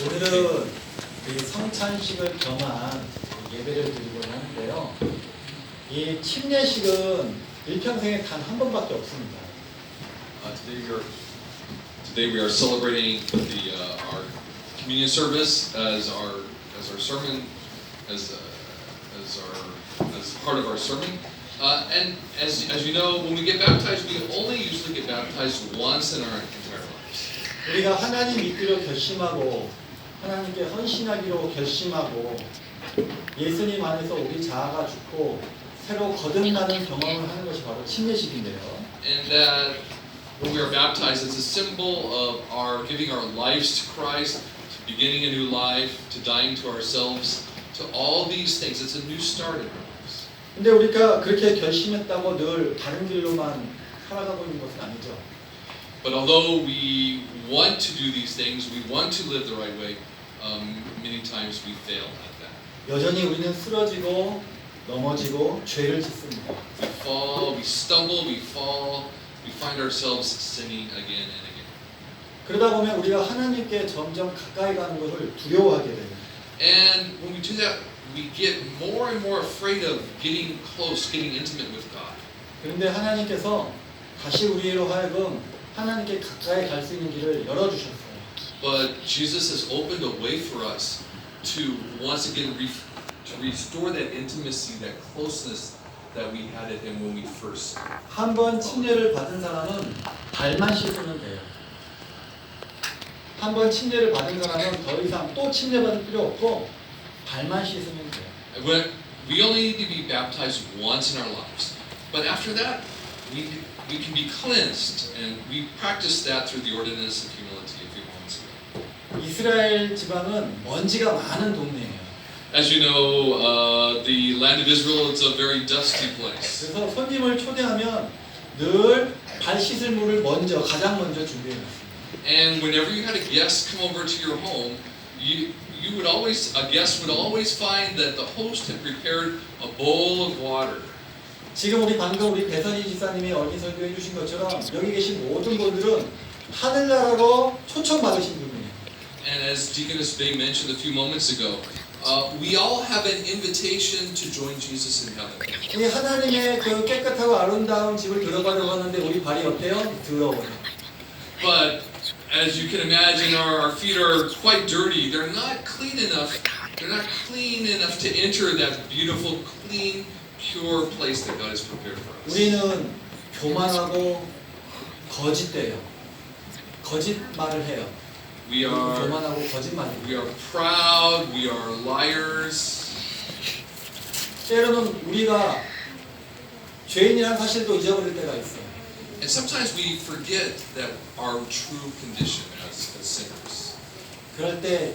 오늘은 이 성찬식을 겸한 예배를 드리고자 하는데요. 이 침례식은 일평생에 단 한 번밖에 없습니다. Today we are celebrating our communion service as our sermon as part of our sermon. And as you know, when we get baptized, we only usually get baptized once in our entire lives. 우리가 하나님 믿기로 결심하고 하나님께 헌신하기로 결심하고 예수님 안에서 우리 자아가 죽고 새로 거듭나는 경험을 하는 것이 바로 침례식인데요. And that when we are baptized, it's a symbol of our giving our lives to Christ, to beginning a new life, to dying to ourselves, to all these things. It's a new start in our lives. 근데 우리가 그렇게 결심했다고 늘 바른 길로만 살아가고 있는 것은 아니죠. But although we want to do these things, we want to live the right way, many times we fail at that. 여전히 우리는 쓰러지고 넘어지고 죄를 짓습니다. We fall, we stumble, we fall, we find ourselves sinning again and again. 그러다 보면 우리가 하나님께 점점 가까이 가는 것을 두려워하게 돼요. And when we do that, we get more and more afraid of getting close, getting intimate with God. 그런데 하나님께서 다시 우리로 하여금 하나님께 가까이 갈 수 있는 길을 열어주셨어요. But Jesus has opened a way for us to once again to restore that intimacy, that closeness that we had at Him when we first. 한 번 침례를 받은 사람은 발만 씻으면 돼요. 한 번 침례를 받은 사람은 더 이상 또 침례받을 필요 없고 발만 씻으면 돼요. We only need to be baptized once in our lives, but after that, we can be cleansed, and we practice that through the ordinance of humility a few moments ago. 이스라엘 지방은 먼지가 많은 동네예요. As you know, the land of Israel is a very dusty place. 그래서 손님을 초대하면 늘 발 씻을 물을 가장 먼저 준비해놨어요. And whenever you had a guest come over to your home, a guest would always find that the host had prepared a bowl of water. 지금 우리 배선희 지사님이 어디 설교해 주신 것처럼 여기 계신 모든 분들은 하늘나라로 초청받으신 분이에요. And as Deaconess Bay mentioned a few moments ago, we all have an invitation to join Jesus in heaven. 이 하나님의 그 깨끗하고 아름다운 집을 들어가려고 하는데 우리 발이 어때요? 더러워요. But as you can imagine, our feet are quite dirty. They're not clean enough. They're not clean enough to enter that beautiful, clean, pure place that God has prepared for us. 우리는 교만하고 거짓돼요. 거짓말을 해요. We are 교만하고 거짓말해요. we are proud. We are liars. 때로는 우리가 죄인이라는 사실도 잊어버릴 때가 있어요. And sometimes we forget that our true condition as sinners. 그럴 때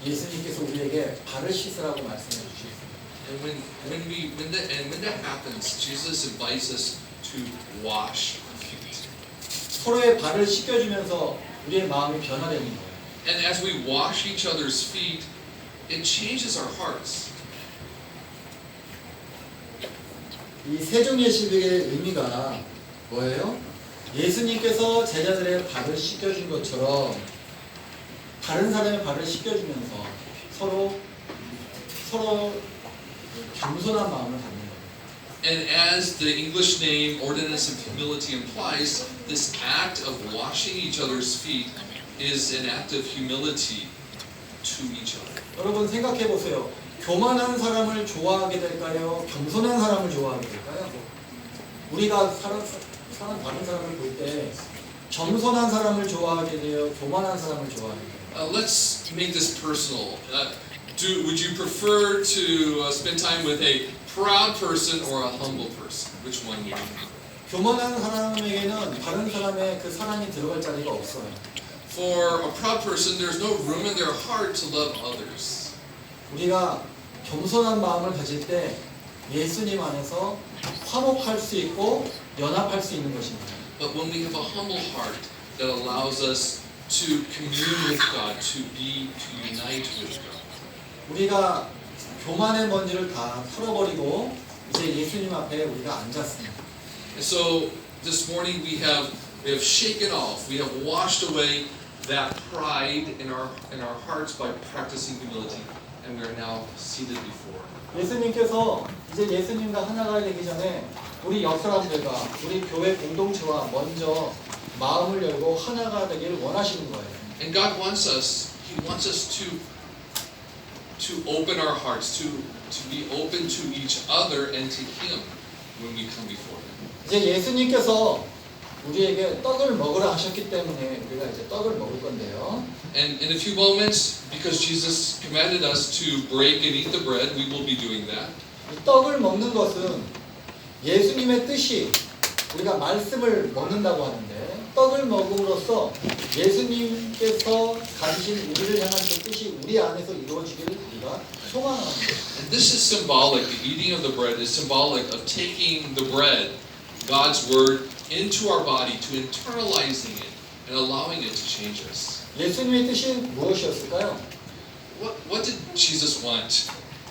예수님께서 우리에게 발을 씻으라고 말씀해 주셨어요. And when that happens, Jesus invites us to wash our feet. 서로의 발을 씻겨주면서 우리의 마음이 변화되는 거예요. And as we wash each other's feet, it changes our hearts. 이 세종예식의 의미가 뭐예요? 예수님께서 제자들의 발을 씻겨준 것처럼 다른 사람의 발을 씻겨주면서 서로 겸손한 마음을 갖는 거예요. And as the English name ordinance of humility implies, this act of washing each other's feet is an act of humility to each other. 여러분 생각해 보세요. 교만한 사람을 좋아하게 될까요? 겸손한 사람을 좋아하게 될까요? 우리가 다른 사람을 볼 때 겸손한 사람을 좋아하게 돼요? 교만한 사람을 좋아하게 돼요? Let's make this personal. Would you prefer to spend time with a proud person or a humble person? Which one would you prefer? 교만한 사람에게는 다른 사람의 그 사랑이 들어갈 자리가 없어요. For a proud person, there's no room in their heart to love others. 우리가 겸손한 마음을 가질 때 예수님 안에서 화목할 수 있고 연합할 수 있는 것입니다. But when we have a humble heart that allows us to commune with God, to unite with God. 우리가 교만의 먼지를 다 털어버리고 이제 예수님 앞에 우리가 앉았습니다. And so this morning we have shaken off, we have washed away that pride in our hearts by practicing humility, and we are now seated before. 예수님께서 이제 예수님과 하나가 되기 전에 우리 옆 사람들과 우리 교회 공동체와 먼저 마음을 열고 하나가 되기를 원하시는 거예요. And God wants us. He wants us to open our hearts, to be open to each other and to Him when we come before Him. 이제 예수님께서 우리에게 떡을 먹으라 하셨기 때문에 우리가 이제 떡을 먹을 건데요. And in a few moments, because Jesus commanded us to break and eat the bread, we will be doing that. 이 떡을 먹는 것은 예수님의 뜻이 우리가 말씀을 먹는다고 하는데 떡을 먹음으로써 예수님께서 가지신 우리를 향한 그 뜻이 우리 안에서 이루어지기를 우리가 소망하는 거예요. And this is symbolic. The eating of the bread is symbolic of taking the bread, God's word, into our body, to internalizing it and allowing it to change us. 예수님의 뜻이 무엇이었을까요? What did Jesus want?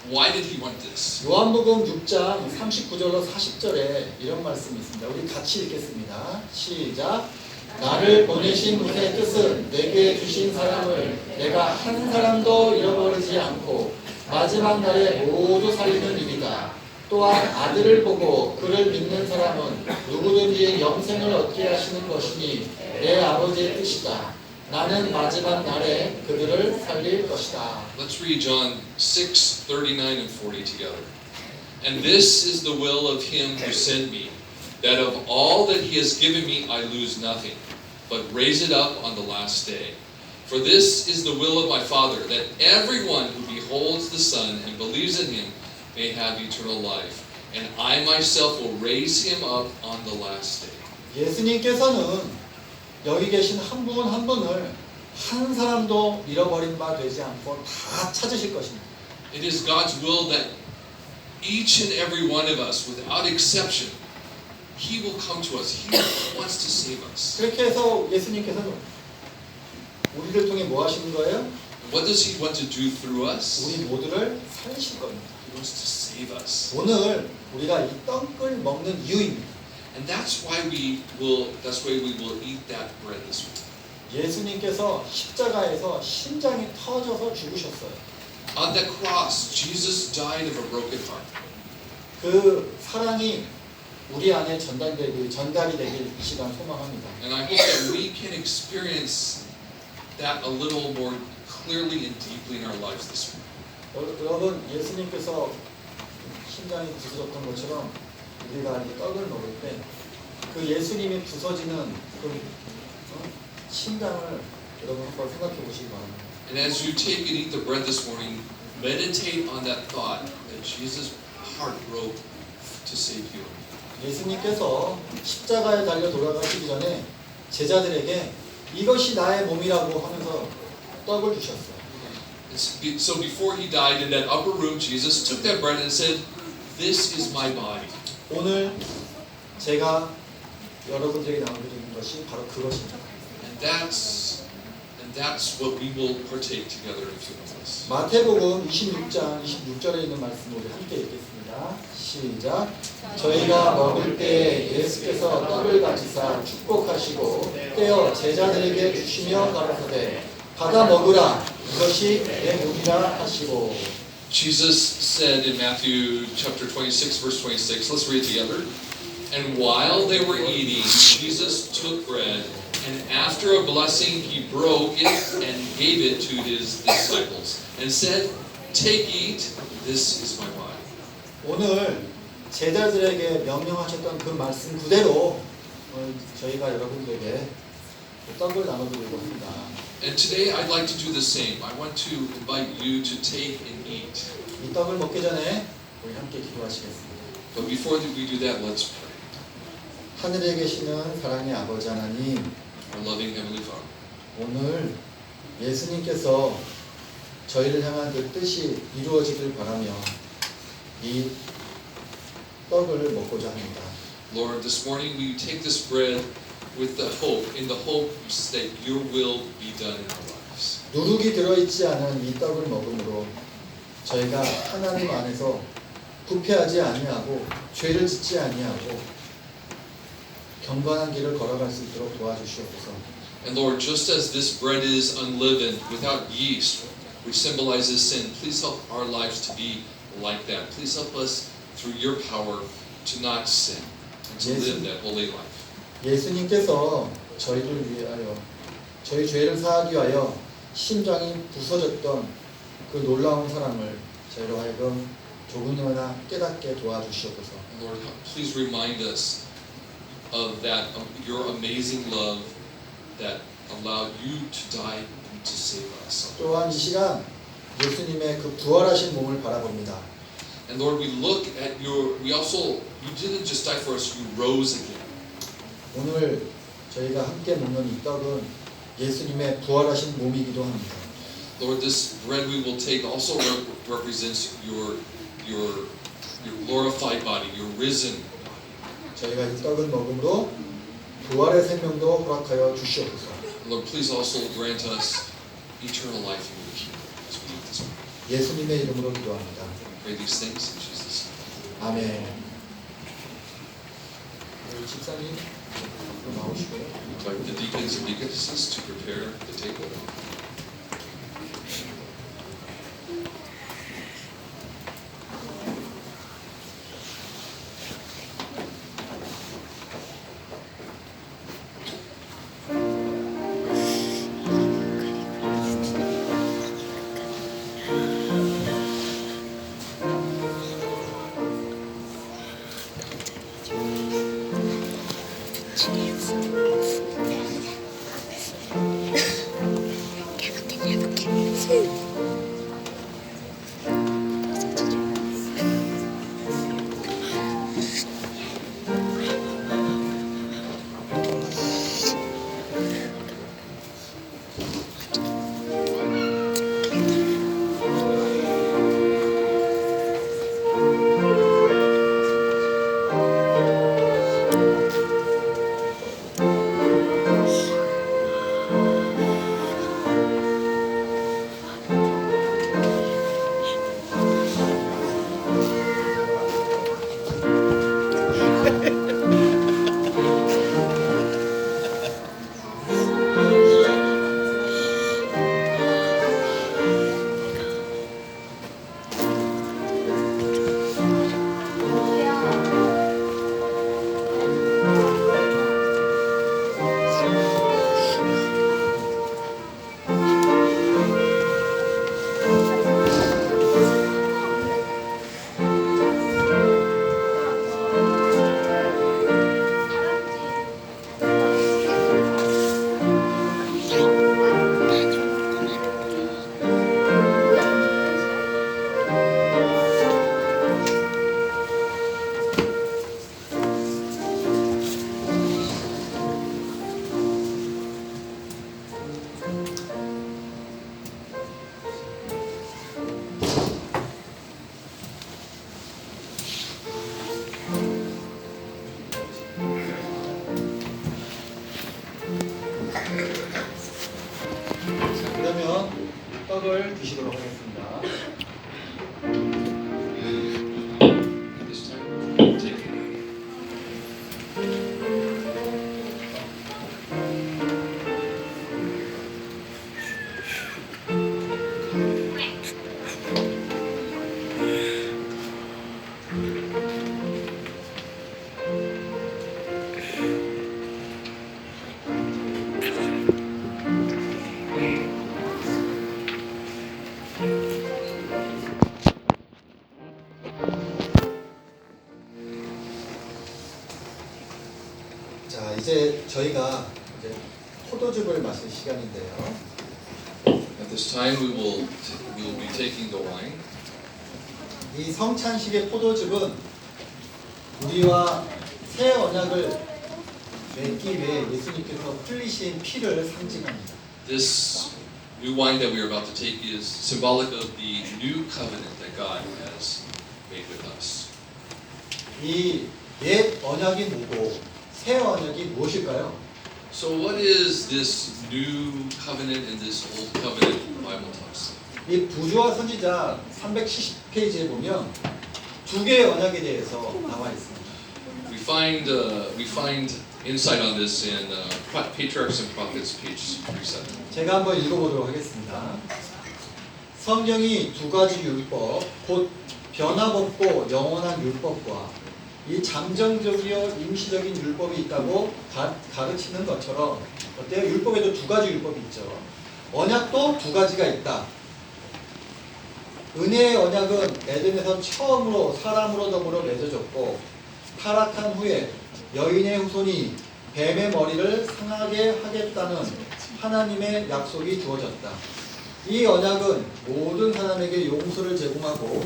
Why did He want this? 요한복음 6장 39절로 40절에 이런 말씀이 있습니다. 우리 같이 읽겠습니다. 시작. 나를 보내신 분의 뜻은 내게 주신 사람을 내가 한 사람도 잃어버리지 않고 마지막 날에 모두 살리는 일이다. 또한 아들을 보고 그를 믿는 사람은 누구든지 영생을 얻게 하시는 것이니 내 아버지의 뜻이다. 나는 마지막 날에 그들을 살릴 것이다. Let's read John 6:39 and 40 together. And this is the will of Him who sent me, that of all that He has given me I lose nothing, but raise it up on the last day. For this is the will of my Father, that everyone who beholds the Son and believes in Him may have eternal life, and I myself will raise him up on the last day. 예수님께서는 여기 계신 한 분 한 분을 한 사람도 잃어버린 바 되지 않고 다 찾으실 것입니다. It is God's will that each and every one of us, without exception, He will come to us. He wants to save us. 그렇게 해서 예수님께서는 우리를 통해 뭐 하시는 거예요? What does He want to do through us? 우리 모두를 살리실 겁니다. He wants to save us. 오늘 우리가 이 떡을 먹는 이유입니다. And that's why we will eat that bread this week. 예수님께서 십자가에서 심장이 터져서 죽으셨어요. On the cross, Jesus died of a broken heart. 그 사랑이 우리 안에 전달이 되길 이 시간 소망합니다. And I hope that we can experience that a little more clearly and deeply in our lives this week. 여러분, 예수님께서 심장이 부서졌던 것처럼 우리가 이 떡을 먹을 때 그 예수님이 부서지는 그 심장을 여러분 한번 생각해 보시기 바랍니다. And as you take and eat the bread this morning, meditate on that thought that Jesus' heart broke to save you. 예수님께서 십자가에 달려 돌아가시기 전에 제자들에게 이것이 나의 몸이라고 하면서 떡을 주셨어요. So before He died in that upper room, Jesus took that bread and said, "This is my body." 오늘 제가 여러분들에게 나눠드리는 것이 바로 그것입니다. And that's what we will partake together in a few moments. 마태복음 26장 26절에 있는 말씀 우리 함께 읽겠습니다. 시작. 저희가 먹을 때 예수께서 떡을 가지사 축복하시고 떼어 제자들에게 주시며 가라사대 받아 먹으라 이것이 내 몸이라 하시고. Jesus said in Matthew chapter 26 verse 26, let's read it together. And while they were eating, Jesus took bread, and after a blessing he broke it and gave it to his disciples and said, "Take, eat, this is my body." 오늘 제자들에게 명령하셨던 그 말씀 그대로 오늘 저희가 여러분들에게 떡을 나눠드리려고 합니다. And today I'd like to do the same. I want to invite you to take and eat. 이 떡을 먹기 전에 우리 함께 기도하시겠습니다. But before we do that, let's pray. 하늘에 계시는 사랑의 아버지 하나님, Our loving Heavenly Father, 오늘 예수님께서 저희를 향한 그 뜻이 이루어지길 바라며 이 떡을 먹고자 합니다. Lord, this morning we take this bread with the hope, in the hopes that Your will be done in our lives. 누룩이 들어있지 않은 이 떡을 먹음으로 저희가 하나님 안에서 부패하지 아니하고 죄를 짓지 아니하고 경건한 길을 걸어갈 수 있도록 도와주시옵소서. And Lord, just as this bread is unleavened, without yeast, which symbolizes sin, please help our lives to be like that. Please help us, through your power, to not sin and to live that holy life. 예수님께서 저희를 위하여 저희 죄를 사하기 위하여 심장이 부서졌던 그 놀라운 사랑을 저희로 하여금 조금이나마 깨닫게 도와주시옵소서. Lord, please remind us of that, of your amazing love that allowed you to die and to save us. 또한 이 시간 예수님의 그 부활하신 몸을 바라봅니다. And Lord, we look at you didn't just die for us, you rose again. 오늘 저희가 함께 먹는 이 떡은 예수님의 부활하신 몸이기도 합니다. Lord, this bread we will take also represents your glorified body, your risen body. 저희가 이 떡을 먹음으로 부활의 생명도 허락하여 주시옵소서. Lord, please also grant us eternal life in your kingdom as we eat this bread. 예수님의 이름으로 기도합니다. We pray these things in Jesus' name. 아멘. 우리 집사님 나오시고요. Invite the deacons and deaconesses to prepare the table. 그러면 떡을 드시도록 하겠습니다. This time, take it. 자, 이제 저희가 이제 포도즙을 마실 시간인데요. At this time, we will be taking the wine. 이 성찬식의 포도즙은 우리와 새 언약을 맺기 위해 예수님께서 흘리신 피를 상징합니다. This new wine that we are about to take is symbolic of the new covenant that God has made with us. 이 옛 언약이 뭐고 새 언약이 무엇일까요? So what is this new covenant and this old covenant the Bible talks about? 이 부조와 선지자 370페이지에 보면 두 개의 언약에 대해서 나와 있습니다. We find insight on this in Patriarchs and Prophets, page 37. 제가 한번 읽어보도록 하겠습니다. 성경이 두 가지 율법, 곧 변함없고 영원한 율법과 이 잠정적이여 임시적인 율법이 있다고 가르치는 것처럼 어때요? 율법에도 두 가지 율법이 있죠. 언약도 두 가지가 있다. 은혜의 언약은 에덴에서 처음으로 사람으로 더불어 맺어졌고 타락한 후에 여인의 후손이 뱀의 머리를 상하게 하겠다는 하나님의 약속이 주어졌다. 이 언약은 모든 사람에게 용서를 제공하고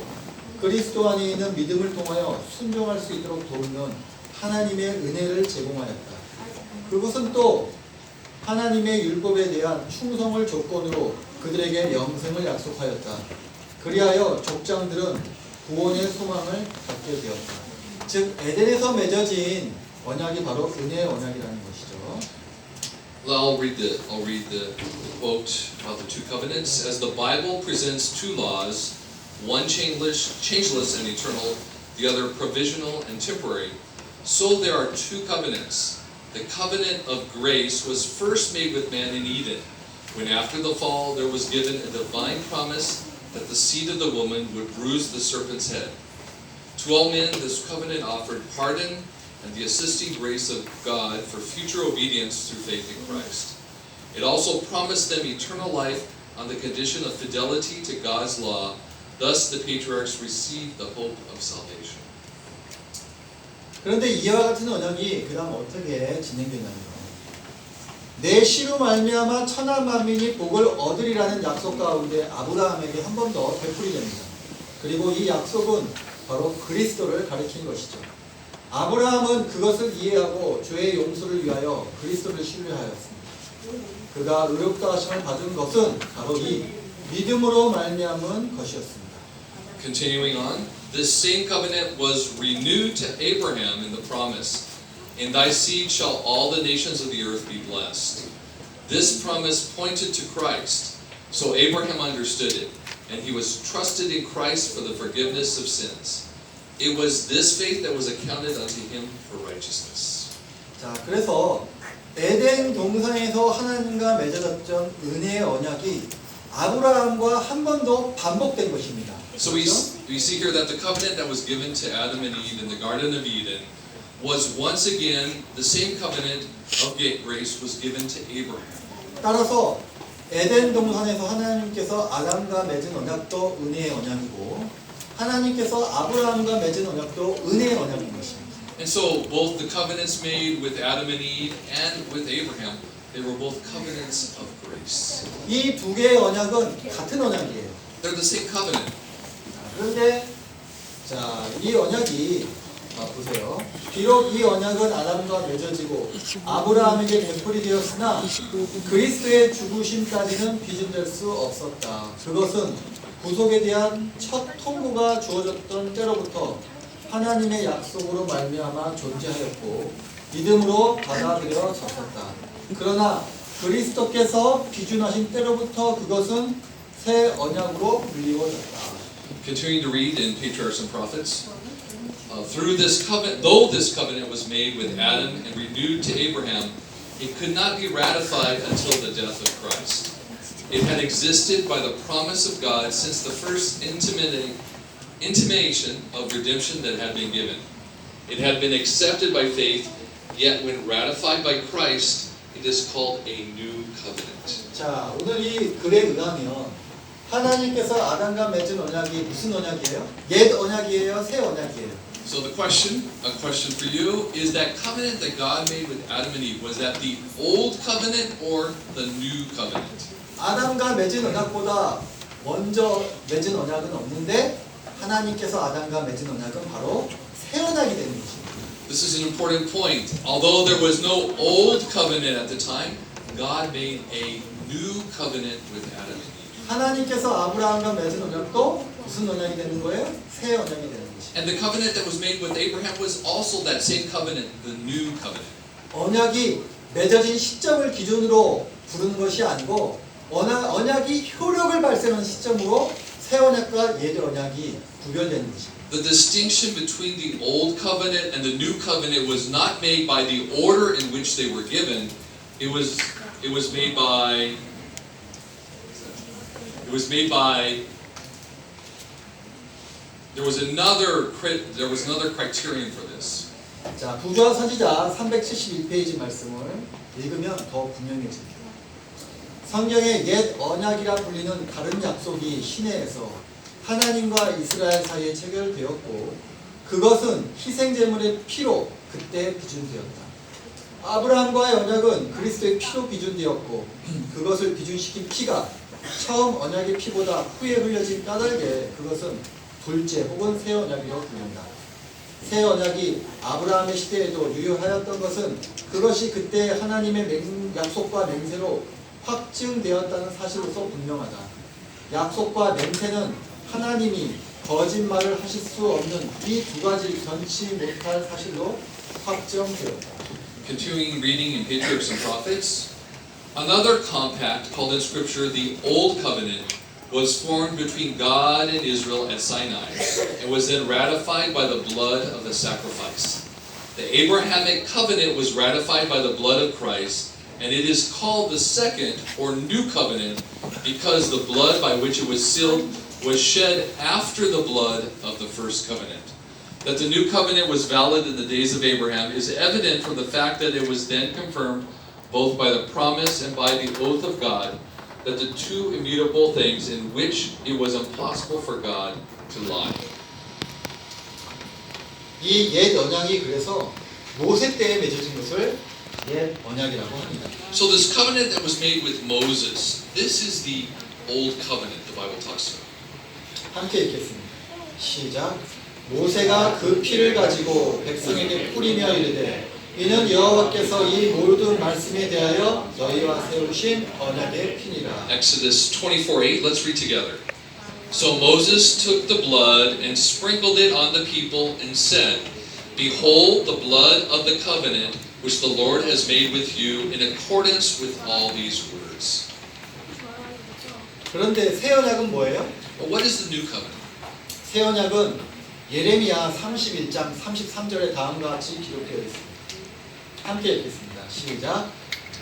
그리스도 안에 있는 믿음을 통하여 순종할 수 있도록 도우는 하나님의 은혜를 제공하였다. 그것은 또 하나님의 율법에 대한 충성을 조건으로 그들에게 영생을 약속하였다. 그리하여 족장들은 구원의 소망을 갖게 되었다. 즉 에덴에서 맺어진 언약이 바로 은혜의 언약이라는 것이죠. Well, I'll read the quote about the two covenants. As the Bible presents two laws, one changeless and eternal, the other provisional and temporary, so there are two covenants. The covenant of grace was first made with man in Eden, when after the fall there was given a divine promise that the seed of the woman would bruise the serpent's head. To all men, this covenant offered pardon and the assisting grace of God for future obedience through faith in Christ. It also promised them eternal life on the condition of fidelity to God's law. Thus the patriarchs received the hope of salvation. 그런데 이와 같은 언약이 그다음 어떻게 진행되냐면요. 내 씨로 말미암아 천하 만민이 복을 얻으리라는 약속 가운데 아브라함에게 한 번 더 되풀이됩니다. 그리고 이 약속은 바로 그리스도를 가리키는 것이죠. 아브라함은 그것을 이해하고 죄의 용서를 위하여 그리스도를 신뢰하였습니다. 그가 의롭다 하심을 받은 것은 바로 이 믿음으로 말미암은 것이었습니다. Continuing on, this same covenant was renewed to Abraham in the promise, "In thy seed shall all the nations of the earth be blessed." This promise pointed to Christ, so Abraham understood it, and he was trusted in Christ for the forgiveness of sins. It was this faith that was accounted unto him for righteousness. 자, 그래서 에덴 동산에서 하나님과 맺어졌던 은혜의 언약이 아브라함과 한 번 더 반복된 것입니다. So we see here that the covenant that was given to Adam and Eve in the Garden of Eden was once again the same covenant of grace was given to Abraham. 따라서 에덴 동산에서 하나님께서 아담과 맺은 언약도 은혜의 언약이고 하나님께서 아브라함과 맺은 언약도 은혜의 언약인 것입니다. And so both the covenants made with Adam and Eve and with Abraham, they were both covenants of grace. 이 두 개의 언약은 같은 언약이에요. They're the same covenant. 그런데 자, 이 언약이 보세요. 비록 이 언약은 아담과 맺어지고 아브라함에게 되풀이되었으나 그리스도의 죽으심까지는 비준될 수 없었다. 그것은 구속에 대한 첫 통보가 주어졌던 때로부터 하나님의 약속으로 말미암아 존재하였고 믿음으로 받아들여졌었다. 그러나 그리스도께서 기준하신 때로부터 그것은 새 언약으로 불리워졌다. Continuing to read in Patriarchs and Prophets, through this covenant, though this covenant was made with Adam and renewed to Abraham, it could not be ratified until the death of Christ. It had existed by the promise of God since the first intimation of redemption that had been given. It had been accepted by faith, yet when ratified by Christ, it is called a new covenant. 자, 오늘 이 글에 의하면 하나님께서 아담과 맺은 언약이 무슨 언약이에요? 옛 언약이에요? 새 언약이에요? So a question for you, is that covenant that God made with Adam and Eve, was that the old covenant or the new covenant? 아담과 맺은 언약보다 먼저 맺은 언약은 없는데 하나님께서 아담과 맺은 언약은 바로 새 언약이 되는 것입니다. This is an important point. Although there was no old covenant at the time, God made a new covenant with Adam and Eve. 하나님께서 아브라함과 맺은 언약도 무슨 언약이 되는 거예요? 새 언약이 되는 것입니다. And the covenant that was made with Abraham was also that same covenant, the new covenant. 언약이 맺어진 시점을 기준으로 부르는 것이 아니고 언약이 효력을 발생하는 시점으로 새 언약과 옛 언약이 구별되는 것입니다. The distinction between the old covenant and the new covenant was not made by the order in which they were given. It was made by there was another criterion for this. 자, 부조한 선지자 371페이지 말씀을 읽으면 더 분명해집니다. 성경의 옛 언약이라 불리는 다른 약속이 시내에서 하나님과 이스라엘 사이에 체결되었고 그것은 희생제물의 피로 그때 비준되었다. 아브라함과의 언약은 그리스도의 피로 비준되었고 그것을 비준시킨 피가 처음 언약의 피보다 후에 흘려진 까닭에 그것은 둘째 혹은 새 언약이라고 불린다. 새 언약이 아브라함의 시대에도 유효하였던 것은 그것이 그때 하나님의 약속과 맹세로 확증되었다는 사실로서 분명하다. 약속과 맹세는 하나님이 거짓말을 하실 수 없는 이 두 가지 변치 못할 사실로 확정되었다. Continuing reading in Patriarchs and Prophets, another compact called in Scripture the Old Covenant was formed between God and Israel at Sinai and was then ratified by the blood of the sacrifice. The Abrahamic covenant was ratified by the blood of Christ, and it is called the second or new covenant because the blood by which it was sealed was shed after the blood of the first covenant. That the new covenant was valid in the days of Abraham is evident from the fact that it was then confirmed both by the promise and by the oath of God, that the two immutable things in which it was impossible for God to lie. 이 옛 언약이 그래서 모세 때에 맺어진 것을 옛 언약이라고 합니다. So this covenant that was made with Moses, this is the old covenant the Bible talks about. 함께 읽겠습니다. 시작. 모세가 그 피를 가지고 백성에게 뿌리며 이르되 이는 여호와께서 이 모든 말씀에 대하여 너희와 세우신 언약의 피니라. Exodus 24:8. Let's read together. So Moses took the blood and sprinkled it on the people and said, Behold the blood of the covenant which the Lord has made with you in accordance with all these words. 그런데 새 언약은 뭐예요? But what is the new covenant? 새 언약은 예레미야 31장 33절에 다음과 같이 기록되어 있습니다. 함께 읽겠습니다. 시작.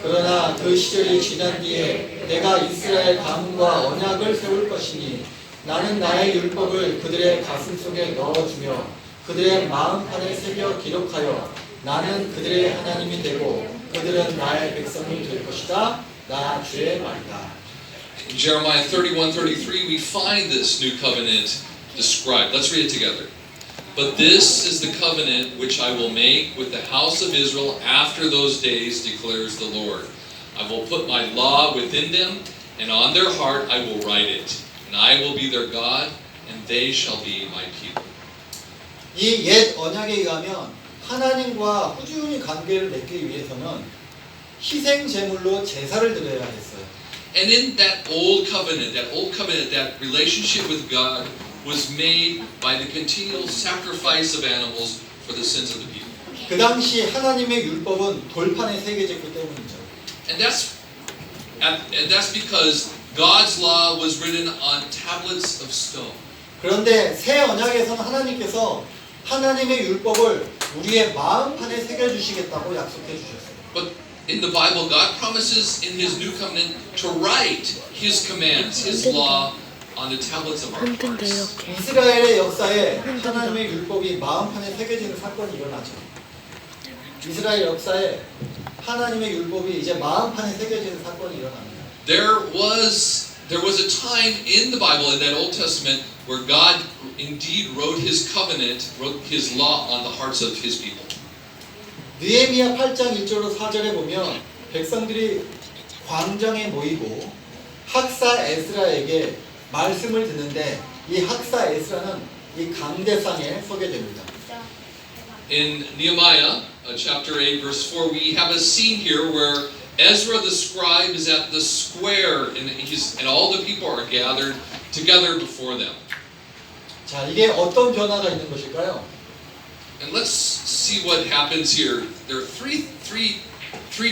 그러나 그 시절이 지난 뒤에 내가 이스라엘 가문과 언약을 세울 것이니 나는 나의 율법을 그들의 가슴 속에 넣어주며 그들의 마음판에 새겨 기록하여 나는 그들의 하나님이 되고 그들은 나의 백성이 될 것이다. 나 주의 말이다. In Jeremiah 31:33 we find this new covenant described. Let's read it together. But this is the covenant which I will make with the house of Israel after those days, declares the Lord. I will put my law within them, and on their heart I will write it. And I will be their God, and they shall be my people. 이 옛 언약에 의하면 하나님과 꾸준히 관계를 맺기 위해서는 희생 제물로 제사를 드려야 했어요. And in that old covenant, that relationship with God was made by the continual sacrifice of animals for the sins of the people. 그 당시 하나님의 율법은 돌판에 새겨졌기 때문이죠. And that's because God's law was written on tablets of stone. 그런데 새 언약에서는 하나님께서 하나님의 율법을 우리의 마음판에 새겨 주시겠다고 약속해 주셨어요. But in the Bible, God promises in His new covenant to write His commands, His law on the tablets of our hearts. 이스라엘의 역사에 하나님의 율법이 마음판에 새겨지는 사건이 일어나죠. 이스라엘 역사에 하나님의 율법이 이제 마음판에 새겨지는 사건이 일어납니다. There was a time in the Bible, in that Old Testament, where God indeed wrote His covenant, wrote His law on the hearts of His people. 느헤미야 8장 1절로 4절에 보면 백성들이 광장에 모이고 학사 에스라에게 말씀을 듣는데 이 학사 에스라는 이 강대상에 서게 됩니다. In Nehemiah chapter 8 verse 4 we have a scene here where Ezra the scribe is at the square and all the people are gathered together before them. 자, 이게 어떤 변화가 있는 것일까요? And let's see what happens here. There are three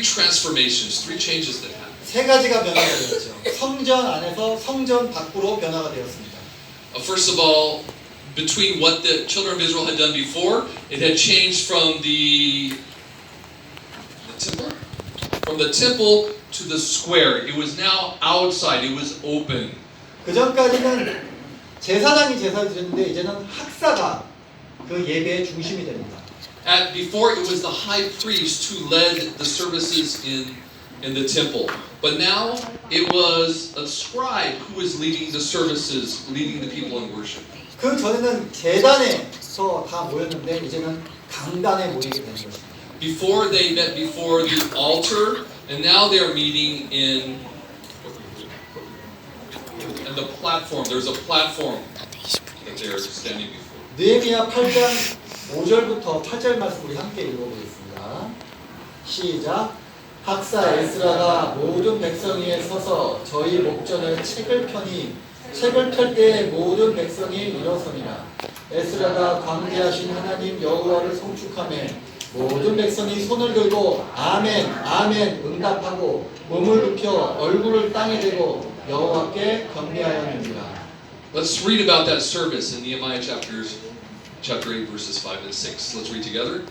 transformations, three changes that happen. 세 가지가 변화가 되었죠. 성전 안에서 성전 밖으로 변화가 되었습니다. First of all, between what the children of Israel had done before, it had changed from the temple? From the temple to the square. It was now outside. It was open. 그 전까지는 제사장이 제사를 드렸는데 이제는 학사가 그 예배의 중심이 됩니다. Before it was the high priest who led the services in the temple. But now it was a scribe who was leading the services, leading the people in worship. 그 전에는 제단에서 다 모였는데 이제는 강단에 모이게 되는 것입니다. Before they met before the altar, and now they are meeting in the platform. There's a platform that they're standing before. 느헤미야 8장 5절부터 8절 말씀 우리 함께 읽어보겠습니다. 시작. 학사 에스라가 모든 백성 위에 서서 저희 목전에 책을 펴니 책을 펼 때에 모든 백성이 일어서니라. 에스라가 광대하신 하나님 여호와를 송축하며 모든 백성이 손을 들고 아멘 아멘 응답하고 몸을 눕혀 얼굴을 땅에 대고 여호와께 경배하였느니라. Let's read about that service in Nehemiah chapter 8 verses 5 and 6. Let's read together.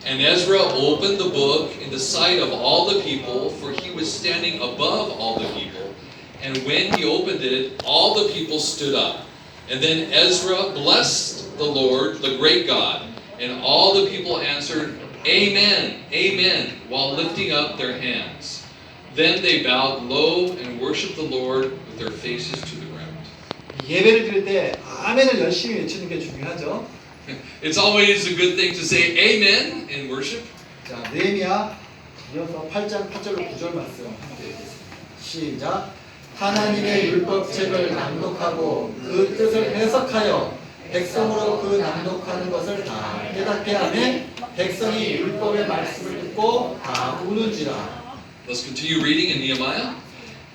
And Ezra opened the book in the sight of all the people, for he was standing above all the people. And when he opened it, all the people stood up. And then Ezra blessed the Lord, the great God. And all the people answered, Amen, Amen, while lifting up their hands. Then they bowed low and worshipped the Lord with their faces to the ground. 예배를 드릴 때 아멘을 열심히 외치는 게 중요하죠. It's always a good thing to say Amen in worship. 자, 느헤미야 이어서 8장 8절로 9절 말씀 함께 읽겠습니다. 시작. 하나님의 율법책을 낭독하고 그 뜻을 해석하여 백성으로 그 낭독하는 것을 다 깨닫게 하며 백성이 율법의 말씀을 듣고 다 우는지라. Let's continue reading in Nehemiah.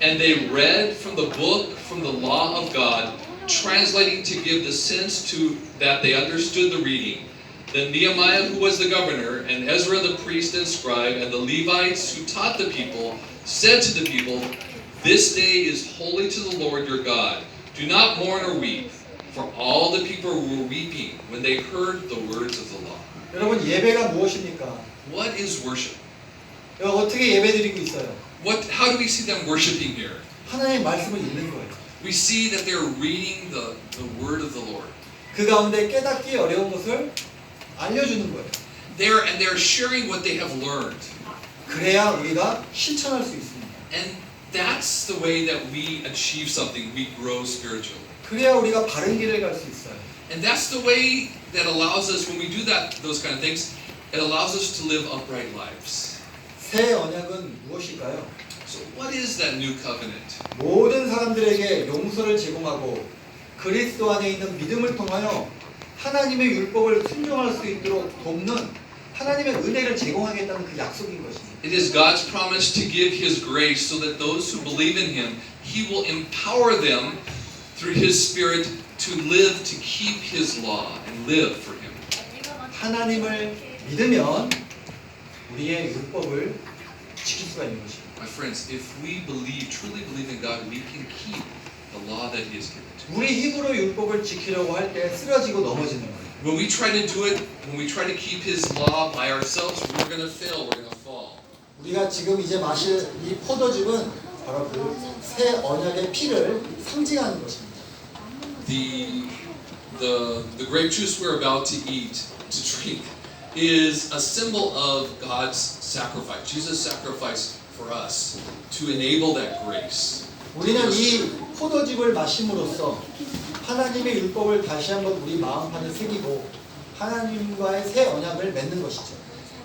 And they read from the book, from the law of God, translating to give the sense to that they understood the reading. Then Nehemiah, who was the governor, and Ezra the priest and scribe, and the Levites who taught the people, said to the people, This day is holy to the Lord your God. Do not mourn or weep. For all the people were weeping when they heard the words of the law. 여러분 예배가 무엇입니까? What is worship? 어떻게 예배드리고 있어요? How do we see them worshiping here? 하나님의 말씀을 읽는 거예요. We see that they're reading the word of the Lord. 그 가운데 깨닫기 어려운 것을 알려주는 거예요. They're sharing what they have learned. 그래야 우리가 실천할 수 있습니다. And that's the way that we achieve something. We grow spiritually. 그래야 우리가 바른 길을 갈 수 있어요. And that's the way that allows us, when we do those kind of things, it allows us to live upright lives. 새 언약은 무엇일까요? So what is that new covenant? 모든 사람들에게 용서를 제공하고 그리스도 안에 있는 믿음을 통하여 하나님의 율법을 순종할 수 있도록 돕는 하나님의 은혜를 제공하겠다는 그 약속인 것입니다. It is God's promise to give His grace so that those who believe in Him, He will empower them through His Spirit to live, to keep His law and live for Him. 하나님을 믿으면 우리의 율법을 지킬 수가 있는 것입니다. My friends, if we truly believe in God, we can keep the law that He has given to us. 우리 힘으로 율법을 지키려고 할 때 쓰러지고 넘어지는 거예요. When we try to do it, when we try to keep His law by ourselves, we're going to fail, we're going to fall. 우리가 지금 이제 마실 이 포도즙은 바로 그 새 언약의 피를 상징하는 것입니다. The grape juice we're about to eat, to drink, is a symbol of God's sacrifice, Jesus' sacrifice for us to enable that grace. 우리는 이 포도즙을 마심으로써 하나님의 율법을 다시 한번 우리 마음판에 새기고 하나님과의 새 언약을 맺는 것이죠.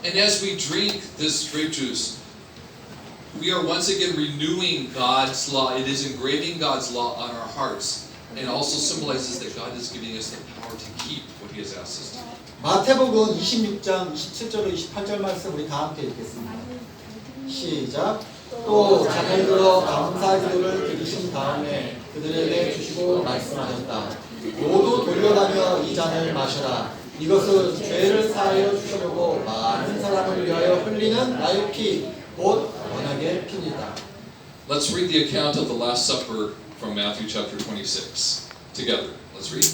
And as we drink this grape juice, we are once again renewing God's law. It is engraving God's law on our hearts, and also symbolizes that God is giving us the power to keep what He has asked us to. 마태복음 26장 27절로 28절 말씀 우리 다 함께 읽겠습니다. 시작. 또 잔을 들어 감사 기도를 드리신 다음에 그들에게 주시고 말씀하셨다. 모두 돌려가며 이 잔을 마셔라. 이것은 죄를 사하여 주시려고 많은 사람을 위하여 흘리는 나의 피, 곧 언약의 피니다. Let's read the account of the Last Supper from Matthew chapter 26 together. Let's read.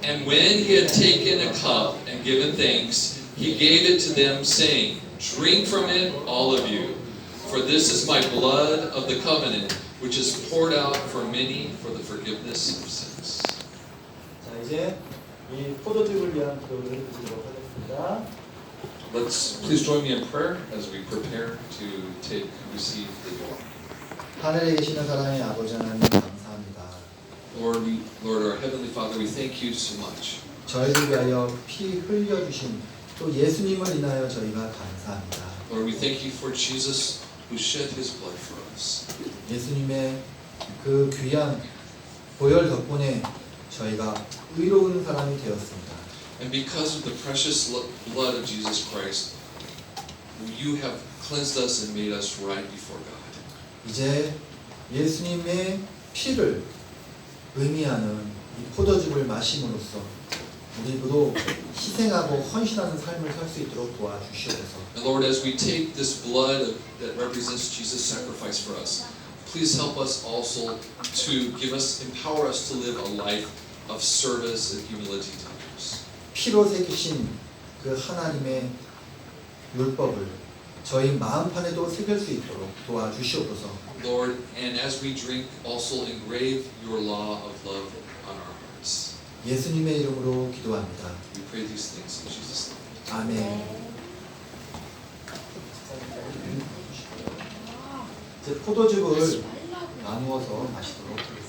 And when he had taken a cup and given thanks, he gave it to them, saying, Drink from it, all of you, for this is my blood of the covenant, which is poured out for many for the forgiveness of sins. 자, 이제 이 포도즙을 위한 기도를 드리도록 하겠습니다. Let's please join me in prayer as we prepare to receive the Lord. 하늘에 계시는 사랑의 아버지 하나님 감사합니다. Lord, our Heavenly Father, we thank you so much. 저희를 위하여 피 흘려주신 또 예수님을 인하여 저희가 감사합니다. Lord, we thank you for Jesus who shed his blood for us. 예수님의 그 귀한 보혈 덕분에 저희가 의로운 사람이 되었습니다. And because of the precious blood of Jesus Christ, you have cleansed us and made us right before God. 이제 예수님의 피를 의미하는 이 포도즙을 마심으로써 우리도 희생하고 헌신하는 삶을 살 수 있도록 도와주시옵소서. And Lord, as we take this blood that represents Jesus' sacrifice for us, please help us also to empower us to live a life of service and humility to others. 피로 새기신 그 하나님의 율법을 저희 마음판에도 새길 수 있도록 도와주시옵소서. Lord, and as we drink, also engrave your law of love on our hearts. 예수님의 이름으로 기도합니다. We pray these things in Jesus' name. 아멘. 이제 포도즙을 나누어서 마시도록 하겠습니다.